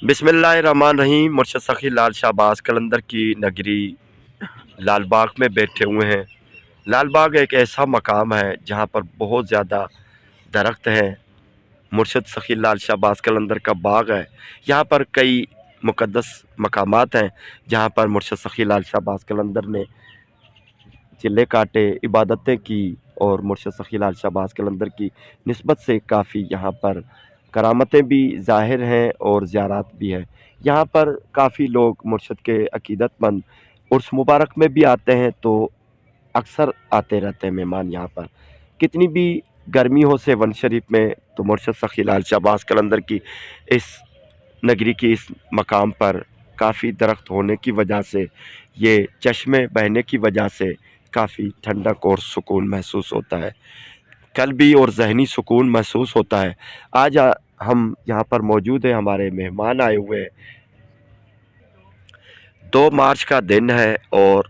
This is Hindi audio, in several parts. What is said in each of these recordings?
बिस्मिल्लाहिर्रहमानिर्रहीम। मुर्शद सखी लाल शाहबाज कलंदर की नगरी लाल बाग में बैठे हुए हैं। लाल बाग एक ऐसा मकाम है जहाँ पर बहुत ज़्यादा दरख्त हैं। मुर्शद सखी लाल शाहबाज कलंदर का बाग है। यहाँ पर कई मुक़द्दस मकामात हैं जहाँ पर मुर्शद सखी लाल शाहबाज कलंदर ने चिल्ले काटे, इबादतें की और मुर्शद सखी लाल शाहबाज कलंदर की निस्बत से काफ़ी यहाँ पर करामतें भी ज़ाहिर हैं और ज़ियारात भी हैं। यहाँ पर काफ़ी लोग मुर्शद के अकीदतमंद उर्स मुबारक में भी आते हैं, तो अक्सर आते रहते हैं मेहमान यहाँ पर। कितनी भी गर्मी हो सेवन शरीफ में, तो मुर्शद सखी लाल शाहबाज कलंदर की इस नगरी की इस मकाम पर काफ़ी दरख्त होने की वजह से, ये चश्मे बहने की वजह से काफ़ी ठंडक और सुकून महसूस होता है। क़ल्बी और ज़हनी सुकून महसूस होता है। आज हम यहाँ पर मौजूद हैं, हमारे मेहमान आए हुए हैं। 2 मार्च का दिन है और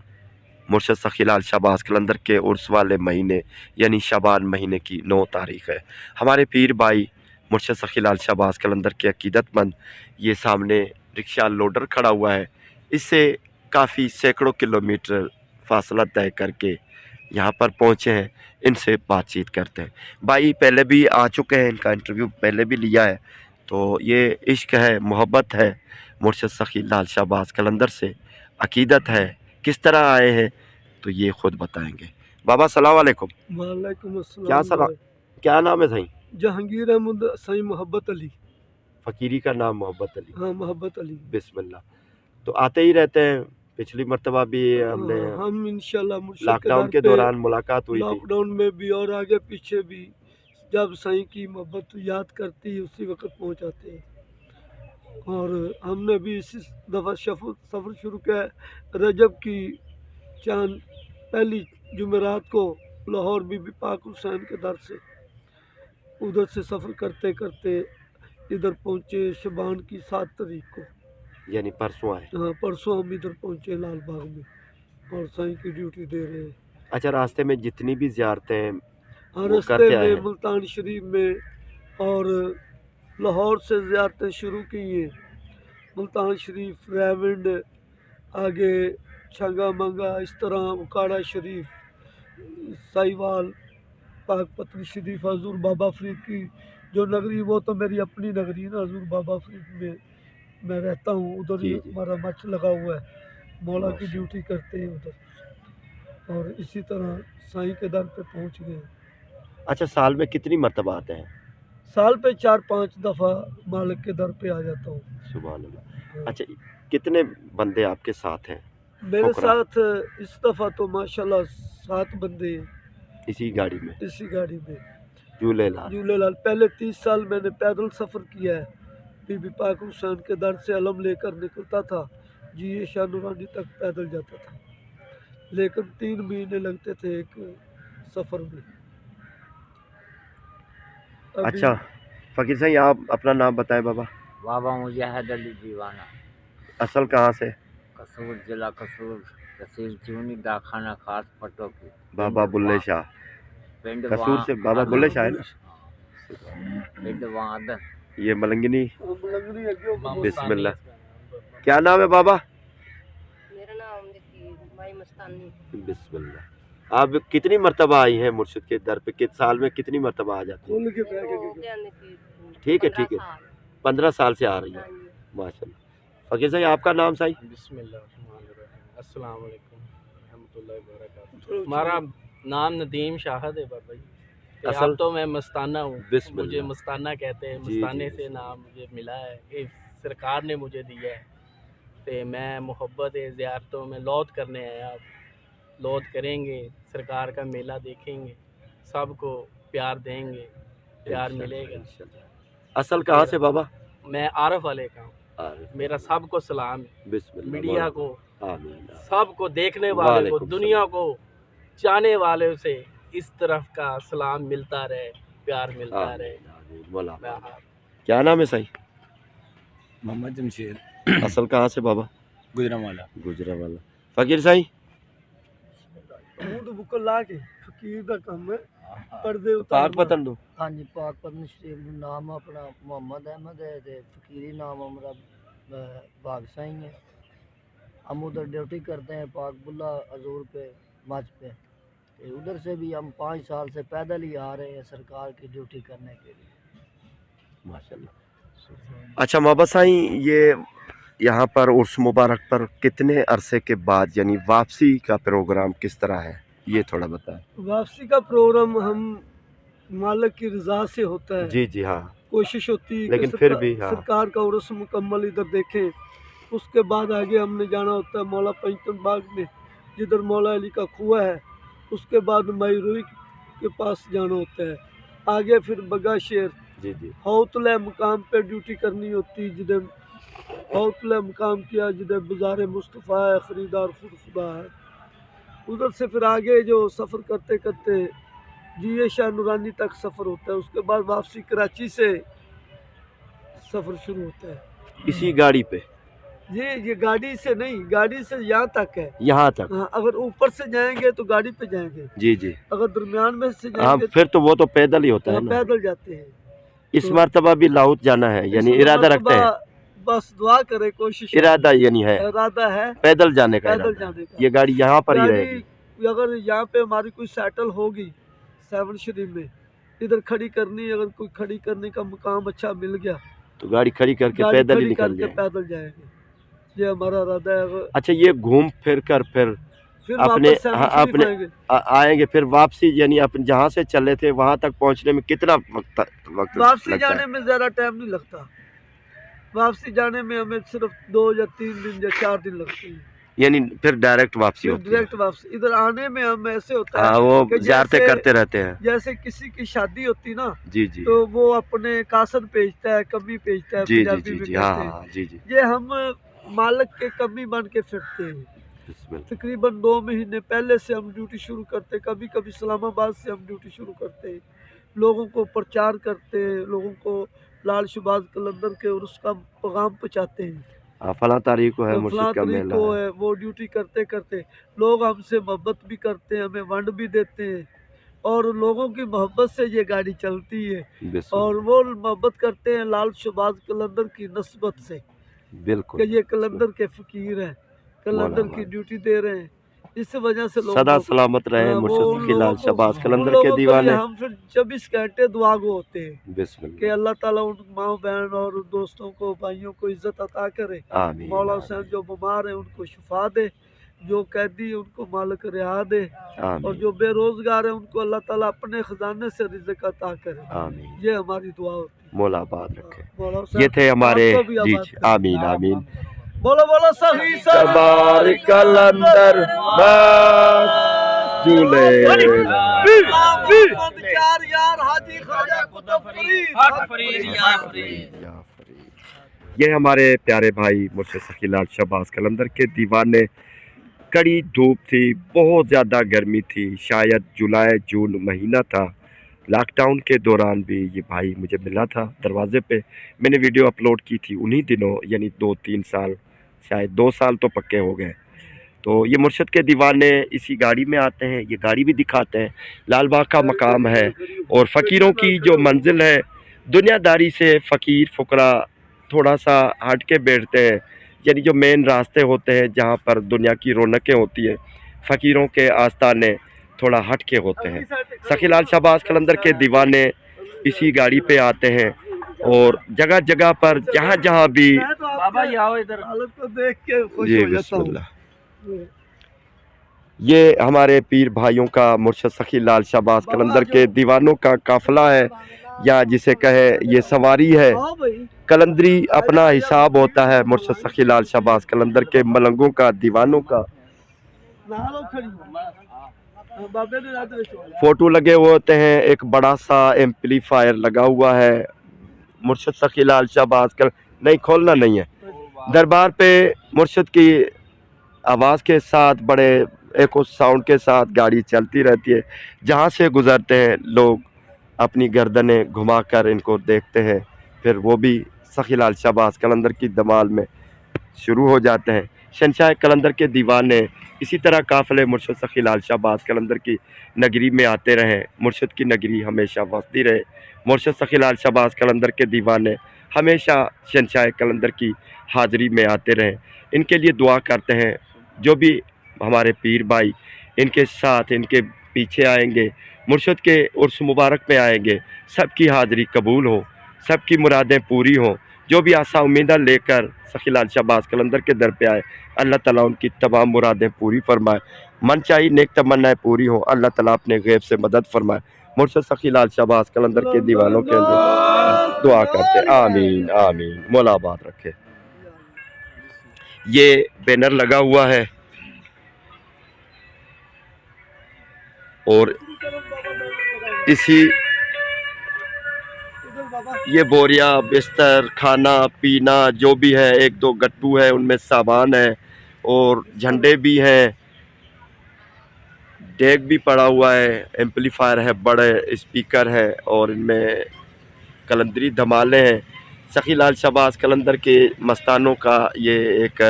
मुर्शद सखी लाल शाहबाज कलंदर के उर्स वाले महीने यानी शबान महीने की 9 तारीख़ है। हमारे पीर भाई मुर्शद सखी लाल शाहबाज कलंदर के अकीदतमंद ये सामने रिक्शा लोडर खड़ा हुआ है, इससे काफ़ी सैकड़ों किलोमीटर फासला तय करके यहाँ पर पहुँचे हैं। इनसे बातचीत करते हैं। भाई पहले भी आ चुके हैं, इनका इंटरव्यू पहले भी लिया है। तो ये इश्क है, मोहब्बत है मुर्शद सखी लाल शाहबाज कलंदर से, अकीदत है। किस तरह आए हैं तो ये खुद बताएंगे। बाबा सलाम वालेकुम। वालेकुम क्या अस्सलाम। क्या नाम है सही? जहांगीर अहमद सही मोहब्बत अली। फ़कीरी का नाम मोहब्बत अली। हाँ, मोहब्बत अली। बिस्मिल्लाह। तो आते ही रहते हैं। पिछली मर्तबा भी हमने हम इंशाल्लाह मुर्शिद के लॉकडाउन दर के पे दौरान मुलाकात हुई थी। लॉकडाउन में भी और आगे पीछे भी जब सही की मोहब्बत याद करती है उसी वक्त पहुंच आते हैं। और हमने भी इसी दफ़ा सफ़र शुरू किया है। रजब की चांद पहली जुमेरात को लाहौर बीबी पाक हुसैन के दर से उधर से सफ़र करते करते इधर पहुँचे शबान की 7 तारीख को, यानी परसों आए। हाँ परसों हम इधर पहुँचे लाल बाग में और साईं की ड्यूटी दे रहे हैं। अच्छा, रास्ते में जितनी भी ज़ियारतें हाँ, वो रास्ते करते आए में हैं। मुल्तान शरीफ में और लाहौर से ज़ियारतें शुरू की हैं। मुल्तान शरीफ, रेवंड, आगे छंगा मंगा, इस तरह उकाड़ा शरीफ, साहिवाल, पाक पतनी शरीफ, हजूर बाबा फरीद की जो नगरी, वो तो मेरी अपनी नगरी है ना। हजूर बाबा फरीद में मैं रहता हूँ, उधर ही जी जी, हमारा मच लगा हुआ है। मौला की माशा। ड्यूटी करते हैं उधर। और इसी तरह साईं के दर पे पहुँच गए। अच्छा, साल में कितनी मर्तबा आते हैं? साल पे 4-5 दफ़ा मालिक के दर पे आ जाता हूँ। सुभान अल्लाह। हाँ। अच्छा, कितने बंदे आपके साथ हैं? मेरे फुकरा साथ इस दफ़ा तो माशाल्लाह 7 बंदे हैं इसी गाड़ी में। इसी गाड़ी में। झूलेलाल। झूलेलाल। पहले 30 साल मैंने पैदल सफ़र किया है। बीबी पाक हुसैन के दर से अलम लेकर निकलता था, जी ये शाह नूरानी तक पैदल जाता था, लेकिन 3 महीने लगते थे एक सफ़र में। अभी अच्छा फ़कीर साहब, आप अपना नाम बताएं बाबा। बाबा मुजाहिद अली दीवाना, असल कहाँ से? कसूर जिला कसूर, तहसील चूनी, डाकखाना खास पटोकी, बाबा बुल्ले शाह। पिंड कसूर से बाबा बुल्ले शाह है ना? पिंड वादन। ये मलंगनी। लंगड़ी बिस्मिल्लाह। क्या नाम है बाबा? मेरा नाम देखिए माई मस्तानी। बिस्मिल्लाह। आप कितनी मर्तबा आई हैं मुर्शिद के दर पे? किस साल में कितनी मर्तबा आ जाती हैं? खोल के मेरे को हो बैग गया देखिए ठीक है 15 ठीक है, साल। 15 साल से आ रही हाँ है। जी। माशाल्लाह। फ़कीर साहब, आपका नाम सही? बिस्मिल्लाहिर्रहमानिर्रहीम। अस्सलाम वालेकुम रहमतुल्लाहि व बरकातहू। हमारा नाम नदीम शाहद है बाबा जी। असल अब तो मैं मस्ताना हूँ, मुझे बिस्मिल्लाह। मस्ताना कहते हैं। जी, जी, मस्ताने से बिस्मिल्लाह। नाम मुझे मिला है, ये सरकार ने मुझे दिया है। तो मैं मोहब्बत ज़ियारतों में लौत करने आया। आप लौत करेंगे, सरकार का मेला देखेंगे, सबको प्यार देंगे, प्यार मिलेगा। इंशाल्लाह। असल कहाँ से बाबा? मैं आरफ वाले का हूँ। मेरा सबको सलाम है, बिस्मिल्लाह। मीडिया को, आमीन। सबको देखने वाले को, वालेकुम दुनिया को चाहने वाले से इस तरफ का सलाम मिलता रहे, प्यार मिलता रहे। आमीन आमीन। मौला। मैं क्या नाम है सही? मोहम्मद जमशेद, असल कहाँ से बाबा? गुजरांवाला। गुजरांवाला। फ़कीर साईं? तो बुक ला के फकीर दा काम है, पर्दे पाक उतारना। पतन दो। हाँ जी, पाक पतन शरीफ नाम अपना मोहम्मद अहमद है ते फकीरी नाम हमारा बागसाई हैं। हम उधर ड्यूटी करते हैं पाकबुल्ला अजूर पे मच पे। तो उधर से भी हम 5 साल से पैदल ही आ रहे हैं सरकार की ड्यूटी करने के लिए। माशाल्लाह। अच्छा मोहब्बत साईं, ये यहाँ पर उर्स मुबारक पर कितने अरसे के बाद यानी वापसी का प्रोग्राम किस तरह है, ये थोड़ा बताएं। वापसी का प्रोग्राम हम मालिक की रज़ा से होता है। जी जी हाँ, कोशिश होती है लेकिन कि फिर भी हाँ। सरकार का उर्स मुकम्मल इधर देखें। उसके बाद आगे हमने जाना होता है मौला पंचतन बाग में, जिधर मौला अली का कुआं है। उसके बाद मई रुई के पास जाना होता है। आगे फिर बगा शेर जी जी हौतला मुकाम पे ड्यूटी करनी होती है, जिधर हौतला मुकाम किया, जिधर बाजार मुस्तफ़ा है, ख़रीदार खुद खुदा है। उधर से फिर आगे जो सफ़र करते करते जी शाह नूरानी तक सफ़र होता है। उसके बाद वापसी कराची से सफ़र शुरू होता है। इसी गाड़ी पे? ये गाड़ी से नहीं, गाड़ी से यहाँ तक है। यहाँ तक? हाँ, अगर ऊपर से जाएंगे तो गाड़ी पे जाएंगे। जी जी अगर दरमियान में से हाँ, जाएंगे फिर तो वो तो पैदल ही होता है ना। पैदल जाते हैं। इस मर्तबा भी लाहौर जाना है यानी इरादा रखते हैं? बस दुआ करे, कोशिश इरादा यानी है इरादा है पैदल जाने का। पैदल जाने का। ये गाड़ी यहाँ पर ही रहेगी? अगर यहाँ पे हमारी कोई सेटल होगी 7 शरीफ में, इधर खड़ी करनी, अगर कोई खड़ी करने का मुकाम अच्छा मिल गया तो गाड़ी खड़ी करके पैदल ही निकल जाए। पैदल जाएंगे, ये हमारा इरादा है। अच्छा, ये घूम फिर कर फिर अपने अपने आएंगे फिर वापसी यानी अपन जहाँ से चले थे वहाँ तक पहुँचने में कितना वक्त वापसी लगता जाने है? में ज़्यादा टाइम नहीं लगता। वापसी जाने में हमें सिर्फ 2 या 3 दिन या 4 दिन लगते हैं। यानी फिर डायरेक्ट वापसी होती है? डायरेक्ट वापसी। इधर आने में हम ऐसे होता है हाँ, वो ज़ियारतें करते रहते हैं। जैसे किसी की शादी होती ना, जी जी, तो वो अपने कासन भेजता है, कमी भेजता है, जी जी पंजाबी जी में जी कहते हाँ हैं। हाँ जी जी। ये हम मालिक के कमी बन के फिरते हैं। तकरीबन 2 महीने पहले से हम ड्यूटी शुरू करते हैं। कभी कभी इस्लामाबाद से हम ड्यूटी शुरू करते हैं, लोगों को प्रचार करते हैं, लोगों को लाल शहबाज कलंदर के और उसका पैगाम पहुँचाते हैं। फला तारीख को है फला मुर्शिद का तारीख मेला को है। है। वो ड्यूटी करते करते लोग हमसे मोहब्बत भी करते हैं, हमें वंड भी देते हैं, और लोगों की मोहब्बत से ये गाड़ी चलती है। और वो मोहब्बत करते हैं लाल शहबाज कलंदर की नस्बत से, बिल्कुल, कि ये कलंदर के फ़कीर हैं, कलंदर की ड्यूटी दे रहे हैं। इस वजह से लोग सदा सलामत रहे मुर्शिद फ़कीर शहबाज कलंदर के दीवाने। हम फिर 24 घंटे दुआ गो होते हैं बिस्मिल्लाह कि अल्लाह ताला उन माँ बहन और दोस्तों को, भाइयों को इज्जत अता करे। आमीन। मौला हुसैन जो बीमार है उनको शिफा दे, जो कैदी उनको मालिक रिहा दे, और जो बेरोजगार है उनको अल्लाह ताला अपने खजाने से रिज़्क़ अता करे। आमीन। ये हमारी दुआ होती है। मौला आबाद रखे। मौला हुसैन ये थे हमारे आपको भी जी आबाद करे। आमीन आमीन। बोलो बोलो सही सवार कलंदर झूले चार यार हाजी ख्वाजा कुतुब फरीद। ये हमारे प्यारे भाई मुर्शिद फ़कीर लाल शहबाज कलंदर के दीवाने। कड़ी धूप थी, बहुत ज़्यादा गर्मी थी, शायद जुलाई जून महीना था। लॉकडाउन के दौरान भी ये भाई मुझे मिला था दरवाज़े पे। मैंने वीडियो अपलोड की थी उन्हीं दिनों, यानी 2-3 साल, शायद 2 साल तो पक्के हो गए। तो ये मुर्शिद के दीवाने इसी गाड़ी में आते हैं, ये गाड़ी भी दिखाते हैं। लाल बाग का मकाम है और फ़कीरों की जो मंजिल है, दुनियादारी से फ़कीर फ़ुकरा थोड़ा सा हट के बैठते हैं, यानी जो मेन रास्ते होते हैं जहाँ पर दुनिया की रौनकें होती हैं, फ़कीरों के आस्ताने थोड़ा हट के होते हैं। फ़कीर लाल शहबाज कलंदर के दीवाने इसी गाड़ी पे आते हैं और जगह जगह पर जहाँ जहाँ भी बाबा आओ इधर, हालत को देख के खुश जी हो जाता हूँ। बिस्मिल्लाह। ये हमारे पीर भाइयों का मुर्शिद फ़कीर लाल शहबाज कलंदर के दीवानों का काफ़िला है, या जिसे कहे ये सवारी है। कलंदरी अपना हिसाब होता है मुर्शिद फ़कीर लाल शहबाज कलंदर के मलंगों का, दीवानों का। फोटो लगे हुए होते हैं, एक बड़ा सा एम्पलीफायर लगा हुआ है। मुर्शिद फ़कीर लाल शहबाज कलंदर नहीं खोलना नहीं है। दरबार पे मुर्शिद की आवाज़ के साथ, बड़े एको साउंड के साथ गाड़ी चलती रहती है। जहाँ से गुज़रते हैं लोग अपनी गर्दनें घुमाकर इनको देखते हैं, फिर वो भी फ़कीर लाल शहबाज कलंदर की दमाल में शुरू हो जाते हैं। शहंशाह कलंदर के दीवाने इसी तरह काफ़िले मुर्शिद फ़कीर लाल शहबाज कलंदर की नगरी में आते रहें। मुर्शिद की नगरी हमेशा वसती रहे। मुर्शिद फ़कीर लाल शहबाज कलंदर के दीवाने हमेशा शहंशाह कलंदर की हाज़िरी में आते रहें। इनके लिए दुआ करते हैं, जो भी हमारे पीर भाई इनके साथ इनके पीछे आएंगे, मुर्शद के उर्स मुबारक में आएंगे, सबकी हाज़िरी कबूल हो, सबकी मुरादें पूरी हों। जो भी आशा उम्मीदें लेकर सखी लाल शाहबाज कलंदर के दर पे आए, अल्लाह ताला उनकी तमाम मुरादें पूरी फरमाए, मन चाहिए नेक तमन्नाएं पूरी हों, अल्लाह ताला अपने गैब से मदद फरमाए। मुर्शद सखी लाल शाहबाज कलंदर के दीवानों के लिए दुआ करते हैं। आमीन आमीन, मौला आबाद रखे। ये बैनर लगा हुआ है और इसी ये बोरिया बिस्तर खाना पीना जो भी है, एक दो गट्टू है उनमें सामान है और झंडे भी हैं, डेक भी पड़ा हुआ है, एम्पलीफायर है, बड़े स्पीकर है और इनमें कलंदरी धमाले हैं। सखी लाल शाहबाज कलंदर के मस्तानों का ये एक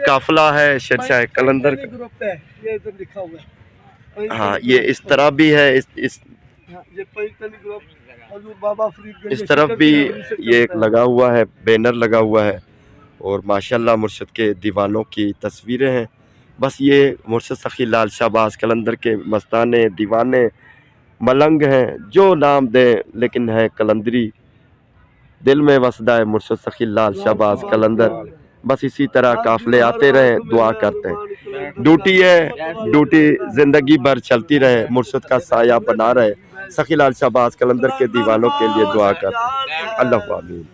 काफिला है शहंशाह कलंदर का। ग्रुप है, ये इधर लिखा हुआ है। हाँ, ये इस तरह भी है, इस ये पाकिस्तानी ग्रुप हजूर बाबा फरीद इस तरफ भी ये एक लगा हुआ है, बैनर लगा हुआ है और माशाल्लाह मुर्शद के दीवानों की तस्वीरें हैं। बस ये मुर्शद सखी लाल शाहबाज कलंदर के मस्ताने दीवाने मलंग हैं, जो नाम दें लेकिन है कलंदरी, दिल में वसदा है मुर्शद सखी लाल शाहबाज कलंदर। बस इसी तरह काफिले आते रहें, दुआ करते हैं। ड्यूटी है, ड्यूटी ज़िंदगी भर चलती रहे, मुर्शद का साया बना रहे। सखी लाल शाहबाज कलंदर के दीवानों के लिए दुआ करते हैं। अल्लाह आमीन।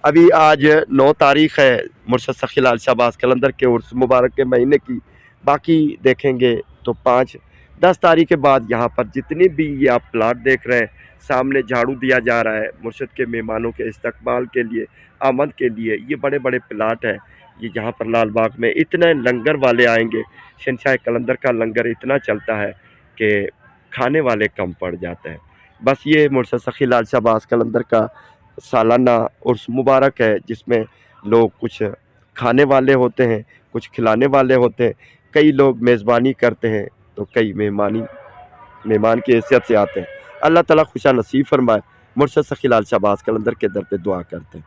अभी आज 9 तारीख़ है मुर्शद सखी लाल शाहबाज कलंदर के उर्स मुबारक के महीने की। बाकी देखेंगे तो 5-10 तारीख के बाद यहाँ पर जितनी भी ये आप प्लाट देख रहे हैं, सामने झाड़ू दिया जा रहा है मुर्शद के मेहमानों के इस्तकबाल के लिए, आमद के लिए। ये बड़े बड़े प्लाट हैं, ये जहाँ पर लाल बाग में इतने लंगर वाले आएंगे। शहंशाह कलंदर का लंगर इतना चलता है कि खाने वाले कम पड़ जाते हैं। बस ये मुर्शद सखी लाल शाहबाज कलंदर का सालाना उर्स मुबारक है, जिसमें लोग कुछ खाने वाले होते हैं, कुछ खिलाने वाले होते हैं, कई लोग मेज़बानी करते हैं तो कई मेहमान की हैसियत से आते हैं। अल्लाह ताला खुशा नसीब फरमाए। मुर्शद सखी लाल शाहबाज कलंदर के दर पे दुआ करते हैं।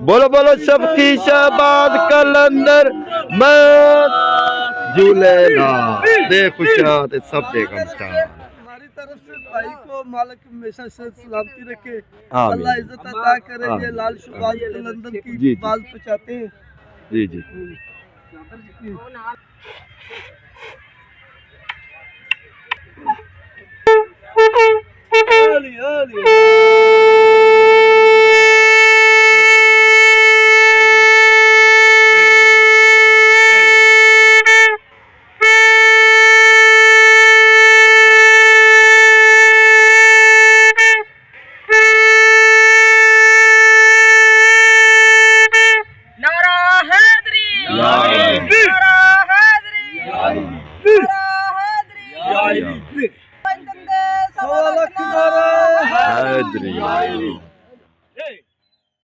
बोलो बोलो सबकी शाहबाज कलंदर मैं झूलेला दे खुशात सब दे गमशा। हमारी तरफ से भाई को मालिक हमेशा से सलामती रखे, आमीन। अल्लाह इज्जत अता करे। ये आमीन। लाल शाहबाज कलंदर जी, की जी। बात पहुंचाते हैं। जी जी। आली, आली।